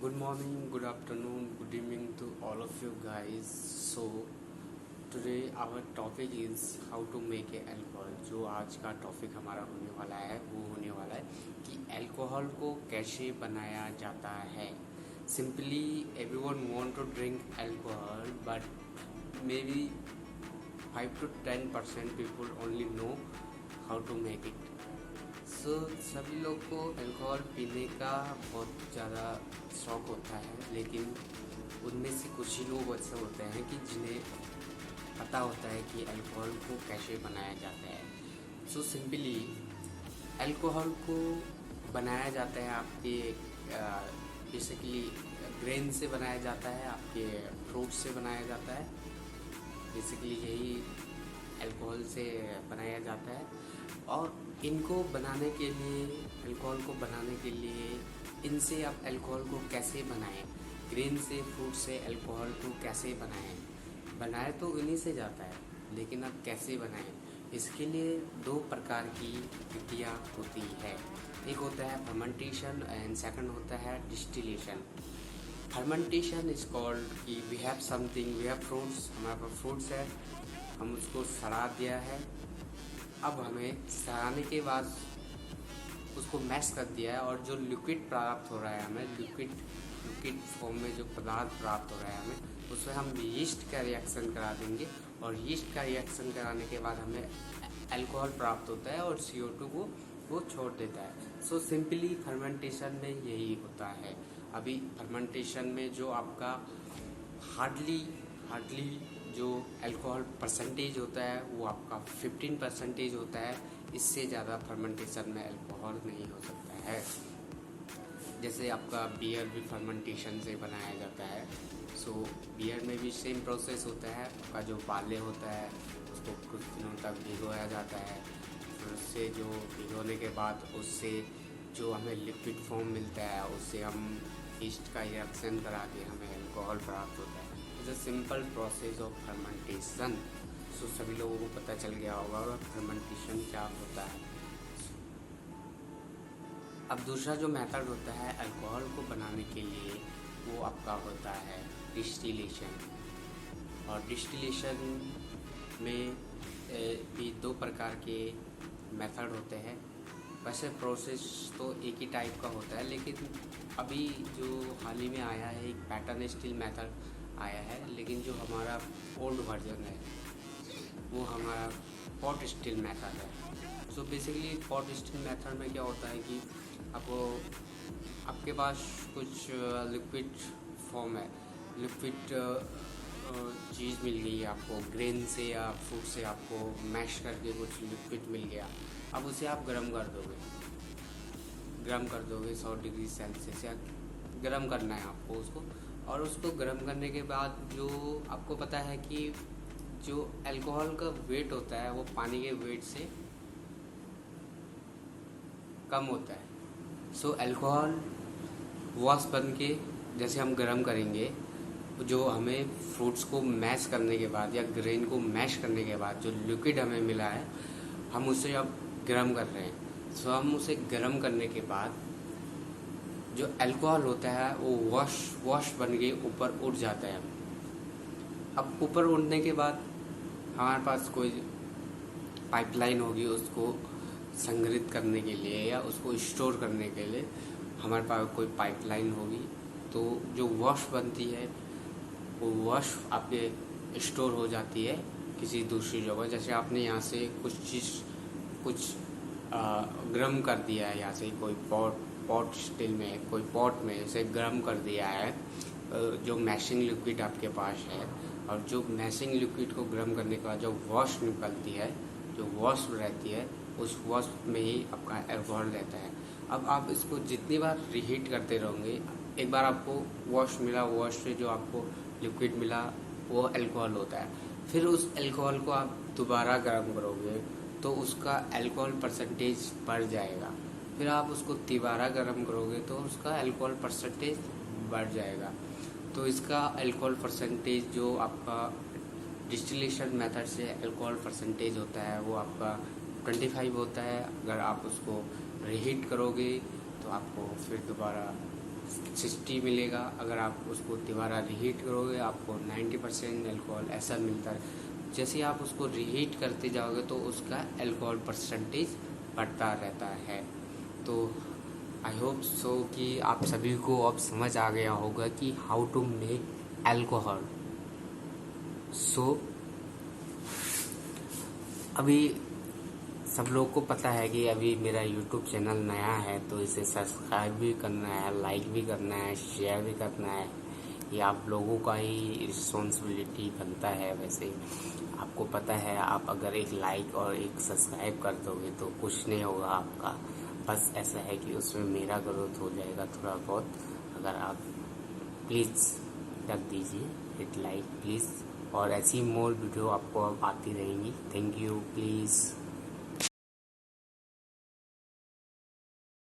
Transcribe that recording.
Good morning, good afternoon, good evening to all of you guys. So today our topic is how to make a alcohol. जो आज का topic हमारा होने वाला है वो होने वाला है कि अल्कोहल को कैसे बनाया जाता है. Simply everyone want to drink alcohol but maybe 5 to 10% people only know how to make it. सभी लोग को अल्कोहल पीने का बहुत ज़्यादा शौक़ होता है, लेकिन उनमें से कुछ ही लोग ऐसे होते हैं कि जिन्हें पता होता है कि अल्कोहल को कैसे बनाया जाता है. सिंपली अल्कोहल को बनाया जाता है आपके बेसिकली ग्रेन से बनाया जाता है, आपके फ्रूट से बनाया जाता है. बेसिकली यही अल्कोहल से बनाया जाता है. और इनको बनाने के लिए अल्कोहल को बनाने के लिए इनसे आप अल्कोहल को कैसे बनाएं, ग्रेन से फ्रूट से अल्कोहल को कैसे बनाएं तो इन्हीं से जाता है, लेकिन आप कैसे बनाएं इसके लिए दो प्रकार की विधियाँ होती है. एक होता है फर्मेंटेशन एंड सेकंड होता है डिस्टिलेशन. फर्मेंटेशन इज कॉल्ड कि वी हैव फ्रूट्स, हमारे पास फ्रूट्स है, हम उसको सड़ा दिया है. अब हमें सड़ाने के बाद उसको मैश कर दिया है और जो लिक्विड प्राप्त हो रहा है हमें लिक्विड फॉर्म में जो पदार्थ प्राप्त हो रहा है हमें, उसमें हम यीस्ट का रिएक्शन करा देंगे और यीस्ट का रिएक्शन कराने के बाद हमें अल्कोहल प्राप्त होता है और CO2 को वो छोड़ देता है. सिंपली फर्मेंटेशन में यही होता है. अभी फर्मेंटेशन में जो आपका हार्डली जो अल्कोहल परसेंटेज होता है वो आपका 15% होता है. इससे ज़्यादा फर्मेंटेशन में अल्कोहल नहीं हो सकता है. जैसे आपका बियर भी फर्मेंटेशन से बनाया जाता है. बियर में भी सेम प्रोसेस होता है. आपका जो बाले होता है उसको कुछ दिनों तक भिगोया जाता है. फिर उससे जो भिगोने के बाद उससे जो हमें लिक्विड फॉर्म मिलता है उससे हम यीस्ट का रिएक्शन करा के हमें अल्कोहल प्राप्त होता है. It's a simple process of fermentation. सभी लोगों को पता चल गया होगा फर्मेंटेशन क्या होता है. अब दूसरा जो मेथड होता है अल्कोहल को बनाने के लिए वो आपका होता है डिस्टिलेशन. और डिस्टिलेशन में भी दो प्रकार के मेथड होते हैं. वैसे प्रोसेस तो एक ही टाइप का होता है, लेकिन अभी जो हाल ही में आया है एक पैटर्न स्टील मेथड आया है, लेकिन जो हमारा ओल्ड वर्जन है वो हमारा पॉट स्टील मेथड है. बेसिकली पॉट स्टील मेथड में क्या होता है कि आपके पास कुछ लिक्विड फॉर्म है, लिक्विड चीज़ मिल गई है आपको ग्रेन से या फ्रूट से, आपको मैश करके कुछ लिक्विड मिल गया. अब उसे आप गर्म कर दोगे 100 डिग्री सेल्सियस या गर्म करना है आपको उसको. और उसको गर्म करने के बाद जो आपको पता है कि जो अल्कोहल का वेट होता है वो पानी के वेट से कम होता है. अल्कोहल वॉश बन के जैसे हम गर्म करेंगे, जो हमें फ्रूट्स को मैश करने के बाद या ग्रेन को मैश करने के बाद जो लिक्विड हमें मिला है हम उसे अब गर्म कर रहे हैं. हम उसे गर्म करने के बाद जो अल्कोहल होता है वो वॉश बन के ऊपर उठ जाता है. अब ऊपर उड़ने के बाद हमारे पास कोई पाइपलाइन होगी उसको संग्रहित करने के लिए या उसको स्टोर करने के लिए हमारे पास कोई पाइपलाइन होगी. तो जो वॉश बनती है वो वॉश आपके स्टोर हो जाती है किसी दूसरी जगह. जैसे आपने यहाँ से कुछ गर्म कर दिया है, यहाँ से कोई पॉट स्टील में कोई पॉट में इसे गर्म कर दिया है जो मैशिंग लिक्विड आपके पास है. और जो मैशिंग लिक्विड को गर्म करने के बाद जो वॉश निकलती है, जो वॉश रहती है, उस वॉश में ही आपका अल्कोहल रहता है. अब आप इसको जितनी बार रीहीट करते रहोगे, एक बार आपको वॉश मिला, वॉश से जो आपको लिक्विड मिला वो अल्कोहल होता है. फिर उस अल्कोहल को आप दोबारा गर्म करोगे तो उसका अल्कोहल परसेंटेज बढ़ जाएगा. फिर आप उसको दोबारा गर्म करोगे तो उसका अल्कोहल परसेंटेज बढ़ जाएगा. तो इसका अल्कोहल परसेंटेज जो आपका डिस्टिलेशन मेथड से अल्कोहल परसेंटेज होता है वो आपका 25 होता है. अगर आप उसको रीहीट करोगे तो आपको फिर दोबारा 60 मिलेगा। अगर आप उसको दोबारा रीहीट करोगे आपको 90% अल्कोहल ऐसा मिलता है। जैसे आप उसको रीहीट करते जाओगे तो उसका अल्कोहल परसेंटेज बढ़ता रहता है। तो आई होप सो कि आप सभी को अब समझ आ गया होगा कि हाउ टू मेक अल्कोहल। सो अभी सब लोग को पता है कि अभी मेरा यूट्यूब चैनल नया है, तो इसे सब्सक्राइब भी करना है, लाइक भी करना है, शेयर भी करना है। ये आप लोगों का ही रिस्पॉन्सिबिलिटी बनता है। वैसे आपको पता है, आप अगर एक लाइक और एक सब्सक्राइब कर दोगे तो कुछ नहीं होगा आपका, बस ऐसा है कि उसमें मेरा ग्रोथ हो जाएगा थोड़ा बहुत। अगर आप प्लीज़ कर दीजिए हिट लाइक प्लीज़, और ऐसी मोर वीडियो आपको आती रहेंगी। Thank you please.